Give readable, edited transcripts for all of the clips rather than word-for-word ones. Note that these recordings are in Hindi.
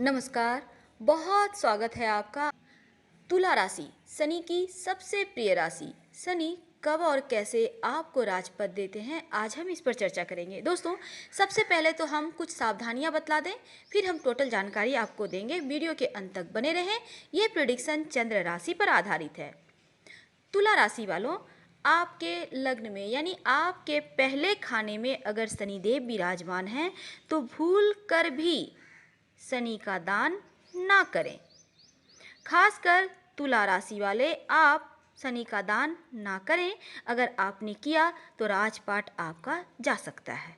नमस्कार। बहुत स्वागत है आपका। तुला राशि शनि की सबसे प्रिय राशि। शनि कब और कैसे आपको राजपद देते हैं, आज हम इस पर चर्चा करेंगे। दोस्तों, सबसे पहले तो हम कुछ सावधानियां बतला दें, फिर हम टोटल जानकारी आपको देंगे। वीडियो के अंत तक बने रहें। ये प्रेडिक्शन चंद्र राशि पर आधारित है। तुला राशि वालों, आपके लग्न में यानी आपके पहले खाने में अगर शनिदेव विराजमान हैं तो भूल कर भी शनि का दान ना करें। खासकर तुला राशि वाले, आप शनि का दान ना करें। अगर आपने किया तो राजपाट आपका जा सकता है।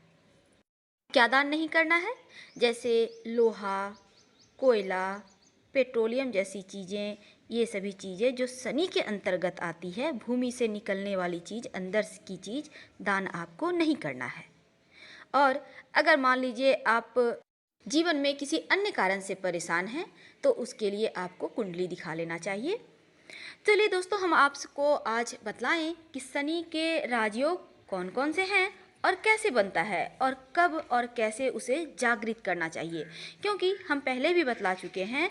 क्या दान नहीं करना है? जैसे लोहा, कोयला, पेट्रोलियम जैसी चीज़ें, ये सभी चीज़ें जो शनि के अंतर्गत आती है, भूमि से निकलने वाली चीज़, अंदर की चीज़, दान आपको नहीं करना है। और अगर मान लीजिए आप जीवन में किसी अन्य कारण से परेशान हैं तो उसके लिए आपको कुंडली दिखा लेना चाहिए। चलिए दोस्तों, हम आपको आज बतलाएं कि शनि के राजयोग कौन कौन से हैं और कैसे बनता है और कब और कैसे उसे जागृत करना चाहिए। क्योंकि हम पहले भी बतला चुके हैं,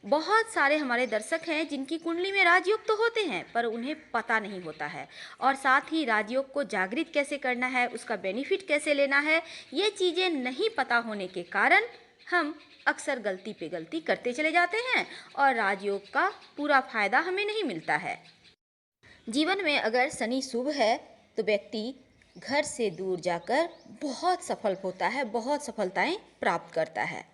बहुत सारे हमारे दर्शक हैं जिनकी कुंडली में राजयोग तो होते हैं पर उन्हें पता नहीं होता है। और साथ ही राजयोग को जागृत कैसे करना है, उसका बेनिफिट कैसे लेना है, ये चीज़ें नहीं पता होने के कारण हम अक्सर गलती पे गलती करते चले जाते हैं और राजयोग का पूरा फायदा हमें नहीं मिलता है। जीवन में अगर शनि शुभ है तो व्यक्ति घर से दूर जाकर बहुत सफल होता है, बहुत सफलताएं प्राप्त करता है।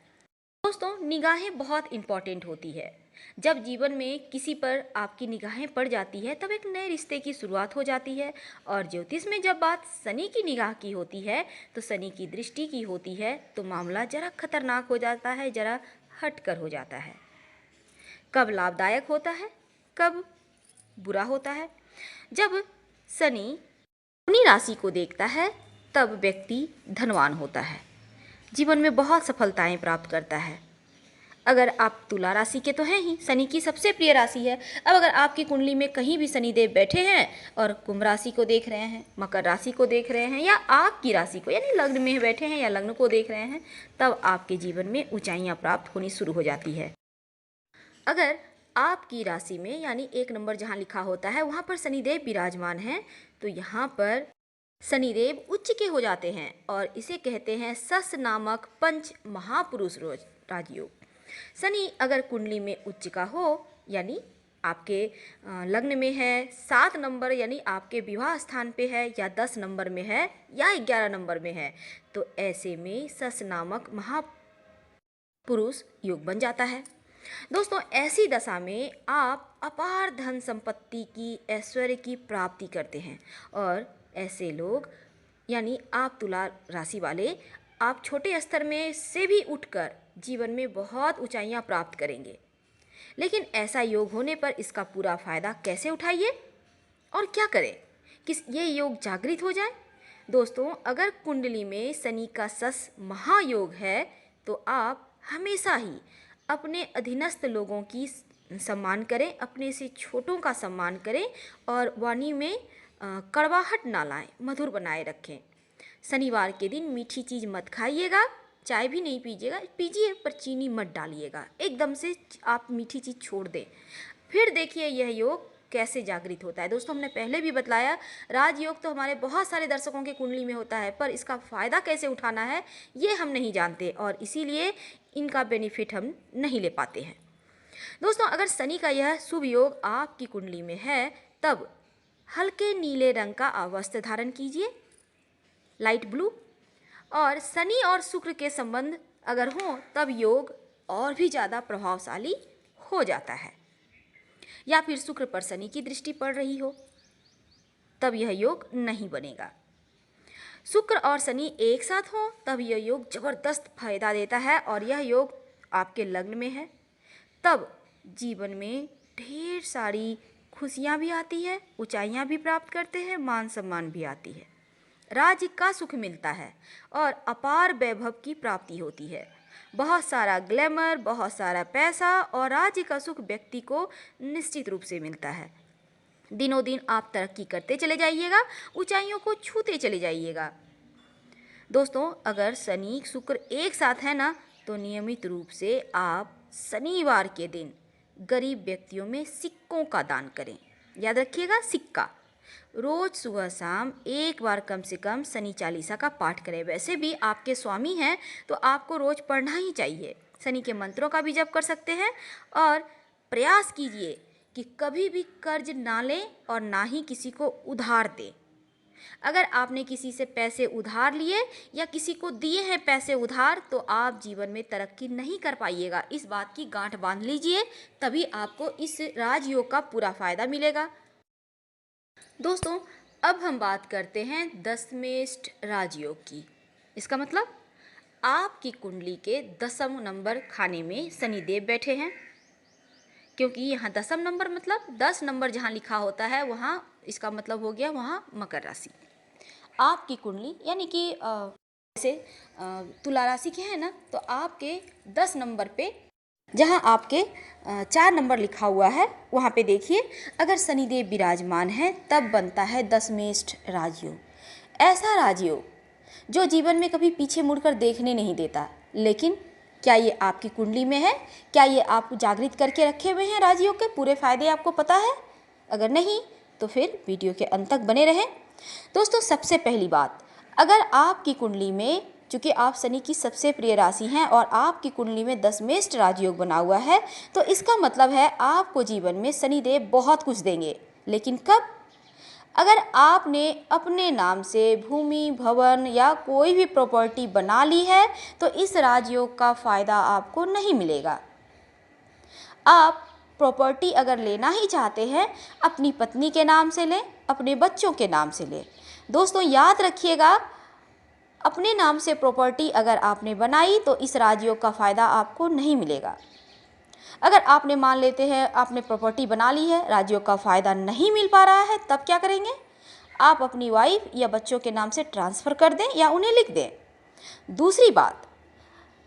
दोस्तों, निगाहें बहुत इम्पॉर्टेंट होती है। जब जीवन में किसी पर आपकी निगाहें पड़ जाती है तब एक नए रिश्ते की शुरुआत हो जाती है। और ज्योतिष में जब बात शनि की निगाह की होती है तो शनि की दृष्टि की होती है तो मामला जरा खतरनाक हो जाता है, जरा हटकर हो जाता है। कब लाभदायक होता है, कब बुरा होता है? जब शनि अपनी राशि को देखता है तब व्यक्ति धनवान होता है, जीवन में बहुत सफलताएं प्राप्त करता है। अगर आप तुला राशि के तो हैं ही, शनि की सबसे प्रिय राशि है। अब अगर आपकी कुंडली में कहीं भी शनिदेव बैठे हैं और कुंभ राशि को देख रहे हैं, मकर राशि को देख रहे हैं या आपकी राशि को यानी लग्न में बैठे हैं या लग्न को देख रहे हैं, तब आपके जीवन में ऊंचाइयां प्राप्त होनी शुरू हो जाती है। अगर आपकी राशि में यानी 1 नंबर जहाँ लिखा होता है वहाँ पर शनिदेव विराजमान हैं तो यहाँ पर शनिदेव उच्च के हो जाते हैं और इसे कहते हैं सस नामक पंच महापुरुष राजयोग। शनि अगर कुंडली में उच्च का हो यानी आपके लग्न में है 7 नंबर यानी आपके विवाह स्थान पे है या 10 नंबर में है या 11 नंबर में है तो ऐसे में सस नामक महापुरुष योग बन जाता है। दोस्तों, ऐसी दशा में आप अपार धन संपत्ति की, ऐश्वर्य की प्राप्ति करते हैं। और ऐसे लोग यानी आप तुला राशि वाले, आप छोटे स्तर में से भी उठकर जीवन में बहुत ऊंचाइयां प्राप्त करेंगे। लेकिन ऐसा योग होने पर इसका पूरा फायदा कैसे उठाइए और क्या करें कि ये योग जागृत हो जाए? दोस्तों, अगर कुंडली में शनि का सस महायोग है तो आप हमेशा ही अपने अधीनस्थ लोगों की सम्मान करें, अपने से छोटों का सम्मान करें और वाणी में कड़वाहट ना लाएं, मधुर बनाए रखें। शनिवार के दिन मीठी चीज़ मत खाइएगा, चाय भी नहीं पीजिएगा, पीजिए पर चीनी मत डालिएगा। एकदम से आप मीठी चीज़ छोड़ दें, फिर देखिए यह योग कैसे जागृत होता है। दोस्तों, हमने पहले भी बतलाया, राजयोग तो हमारे बहुत सारे दर्शकों के कुंडली में होता है पर इसका फ़ायदा कैसे उठाना है ये हम नहीं जानते और इसीलिए इनका बेनिफिट हम नहीं ले पाते हैं। दोस्तों, अगर शनि का यह शुभ योग आपकी कुंडली में है तब हल्के नीले रंग का वस्त्र धारण कीजिए, लाइट ब्लू। और शनि और शुक्र के संबंध अगर हों तब योग और भी ज़्यादा प्रभावशाली हो जाता है। या फिर शुक्र पर शनि की दृष्टि पड़ रही हो तब यह योग नहीं बनेगा। शुक्र और शनि एक साथ हों तब यह योग जबरदस्त फायदा देता है और यह योग आपके लग्न में है तब जीवन में ढेर सारी खुशियाँ भी आती है, ऊंचाइयाँ भी प्राप्त करते हैं, मान सम्मान भी आती है, राज्य का सुख मिलता है और अपार वैभव की प्राप्ति होती है। बहुत सारा ग्लैमर, बहुत सारा पैसा और राज्य का सुख व्यक्ति को निश्चित रूप से मिलता है। दिनों दिन आप तरक्की करते चले जाइएगा, ऊंचाइयों को छूते चले जाइएगा। दोस्तों, अगर शनि शुक्र एक साथ है ना तो नियमित रूप से आप शनिवार के दिन गरीब व्यक्तियों में सिक्कों का दान करें। याद रखिएगा, सिक्का। रोज सुबह शाम एक बार कम से कम शनि चालीसा का पाठ करें। वैसे भी आपके स्वामी हैं तो आपको रोज पढ़ना ही चाहिए। शनि के मंत्रों का भी जप कर सकते हैं और प्रयास कीजिए कि कभी भी कर्ज ना लें और ना ही किसी को उधार दें। अगर आपने किसी से पैसे उधार लिए या किसी को दिए हैं पैसे उधार तो आप जीवन में तरक्की नहीं कर पाइएगा। इस बात की गांठ बांध लीजिए, तभी आपको इस राजयोग का पूरा फायदा मिलेगा। दोस्तों, अब हम बात करते हैं दशमेष्ठ राजयोग की। इसका मतलब आपकी कुंडली के 10वें नंबर खाने में शनिदेव बैठे हैं। क्योंकि यहाँ 10वां नंबर मतलब 10 नंबर जहाँ लिखा होता है वहाँ, इसका मतलब हो गया वहाँ मकर राशि। आपकी कुंडली यानी कि जैसे तुला राशि के हैं ना, तो आपके 10 नंबर पे जहाँ आपके 4 नंबर लिखा हुआ है वहाँ पे देखिए, अगर शनिदेव विराजमान है तब बनता है दशमेष्ठ राजयोग। ऐसा राजयोग जो जीवन में कभी पीछे मुड़कर देखने नहीं देता। लेकिन क्या ये आपकी कुंडली में है? क्या ये आप जागृत करके रखे हुए हैं राजयोग के पूरे फायदे आपको पता है? अगर नहीं तो फिर वीडियो के अंत तक बने रहें। दोस्तों, सबसे पहली बात, अगर आपकी कुंडली में, चूँकि आप शनि की सबसे प्रिय राशि हैं और आपकी कुंडली में दशमेष्ठ राजयोग बना हुआ है, तो इसका मतलब है आपको जीवन में शनिदेव बहुत कुछ देंगे। लेकिन कब? अगर आपने अपने नाम से भूमि, भवन या कोई भी प्रॉपर्टी बना ली है तो इस राजयोग का फायदा आपको नहीं मिलेगा। आप प्रॉपर्टी अगर लेना ही चाहते हैं, अपनी पत्नी के नाम से लें, अपने बच्चों के नाम से लें। दोस्तों, याद रखिएगा, अपने नाम से प्रॉपर्टी अगर आपने बनाई तो इस राजयोग का फ़ायदा आपको नहीं मिलेगा। अगर आपने मान लेते हैं आपने प्रॉपर्टी बना ली है, राजयोग का फ़ायदा नहीं मिल पा रहा है, तब क्या करेंगे? आप अपनी वाइफ या बच्चों के नाम से ट्रांसफ़र कर दें या उन्हें लिख दें। दूसरी बात,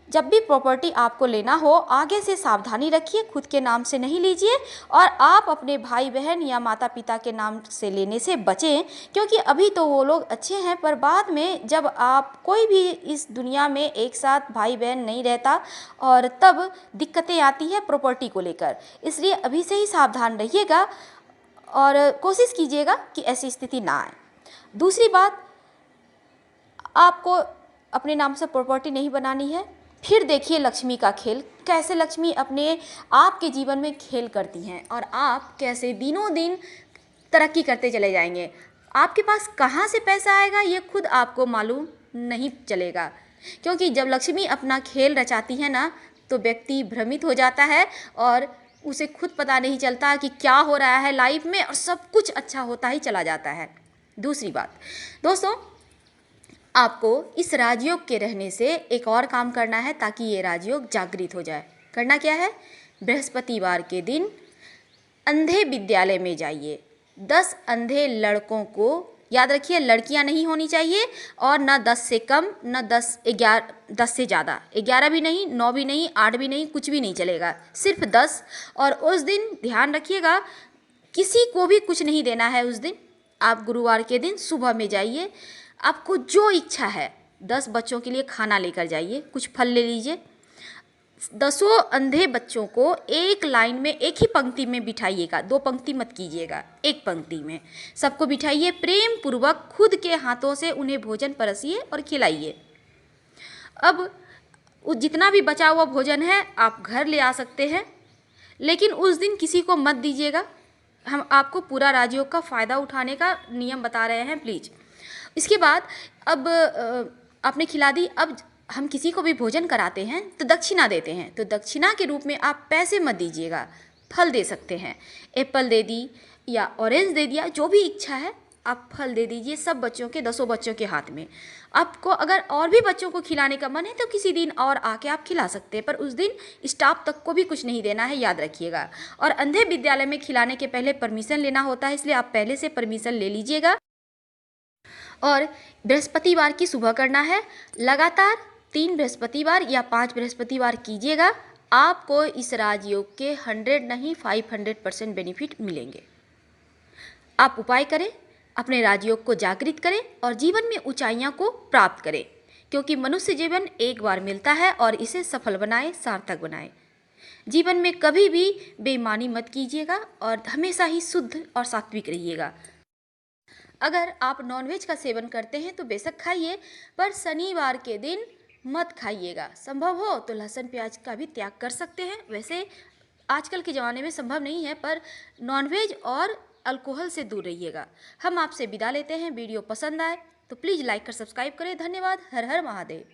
जब भी प्रॉपर्टी आपको लेना हो, आगे से सावधानी रखिए, खुद के नाम से नहीं लीजिए और आप अपने भाई बहन या माता पिता के नाम से लेने से बचें। क्योंकि अभी तो वो लोग अच्छे हैं, पर बाद में जब आप कोई भी इस दुनिया में एक साथ भाई बहन नहीं रहता और तब दिक्कतें आती है प्रॉपर्टी को लेकर। इसलिए अभी से ही सावधान रहिएगा और कोशिश कीजिएगा कि ऐसी स्थिति ना आए। दूसरी बात, आपको अपने नाम से प्रॉपर्टी नहीं बनानी है। फिर देखिए लक्ष्मी का खेल, कैसे लक्ष्मी अपने आपके जीवन में खेल करती हैं और आप कैसे दिनों दिन तरक्की करते चले जाएंगे। आपके पास कहाँ से पैसा आएगा ये खुद आपको मालूम नहीं चलेगा। क्योंकि जब लक्ष्मी अपना खेल रचाती है ना, तो व्यक्ति भ्रमित हो जाता है और उसे खुद पता नहीं चलता कि क्या हो रहा है लाइफ में, और सब कुछ अच्छा होता ही चला जाता है। दूसरी बात दोस्तों, आपको इस राजयोग के रहने से एक और काम करना है ताकि ये राजयोग जागृत हो जाए। करना क्या है? बृहस्पतिवार के दिन अंधे विद्यालय में जाइए। 10 अंधे लड़कों को, याद रखिए लड़कियां नहीं होनी चाहिए, और ना 10 से कम, ना 10 से ज़्यादा, 11 भी नहीं, 9 भी नहीं, 8 भी नहीं, कुछ भी नहीं चलेगा, सिर्फ 10। और उस दिन ध्यान रखिएगा, किसी को भी कुछ नहीं देना है। उस दिन आप गुरुवार के दिन सुबह में जाइए, आपको जो इच्छा है 10 बच्चों के लिए खाना लेकर जाइए, कुछ फल ले लीजिए। 10 अंधे बच्चों को एक लाइन में एक ही पंक्ति में बिठाइएगा, 2 पंक्ति मत कीजिएगा, एक पंक्ति में सबको बिठाइए। प्रेम पूर्वक खुद के हाथों से उन्हें भोजन परसिए और खिलाइए। अब जितना भी बचा हुआ भोजन है आप घर ले आ सकते हैं, लेकिन उस दिन किसी को मत दीजिएगा। हम आपको पूरा राजयोग का फ़ायदा उठाने का नियम बता रहे हैं, प्लीज़। इसके बाद अब आपने खिला दी, अब हम किसी को भी भोजन कराते हैं तो दक्षिणा देते हैं, तो दक्षिणा के रूप में आप पैसे मत दीजिएगा, फल दे सकते हैं। एप्पल दे दी या ऑरेंज दे दिया, जो भी इच्छा है आप फल दे दीजिए सब बच्चों के, 10 बच्चों के हाथ में। आपको अगर और भी बच्चों को खिलाने का मन है तो किसी दिन और आके आप खिला सकते हैं, पर उस दिन स्टाफ तक को भी कुछ नहीं देना है, याद रखिएगा। और अंधे विद्यालय में खिलाने के पहले परमिशन लेना होता है, इसलिए आप पहले से परमिशन ले लीजिएगा। और बृहस्पतिवार की सुबह करना है, लगातार 3 बृहस्पतिवार या 5 बृहस्पतिवार कीजिएगा। आपको इस राजयोग के 100 नहीं 500% बेनिफिट मिलेंगे। आप उपाय करें, अपने राजयोग को जागृत करें और जीवन में ऊंचाइयां को प्राप्त करें। क्योंकि मनुष्य जीवन एक बार मिलता है और इसे सफल बनाएं, सार्थक बनाएं। जीवन में कभी भी बेईमानी मत कीजिएगा और हमेशा ही शुद्ध और सात्विक रहिएगा। अगर आप नॉनवेज का सेवन करते हैं तो बेशक खाइए, पर शनिवार के दिन मत खाइएगा। संभव हो तो लहसुन प्याज का भी त्याग कर सकते हैं। वैसे आजकल के ज़माने में संभव नहीं है, पर नॉनवेज और अल्कोहल से दूर रहिएगा। हम आपसे विदा लेते हैं। वीडियो पसंद आए तो प्लीज़ लाइक कर सब्सक्राइब करें। धन्यवाद। हर हर महादेव।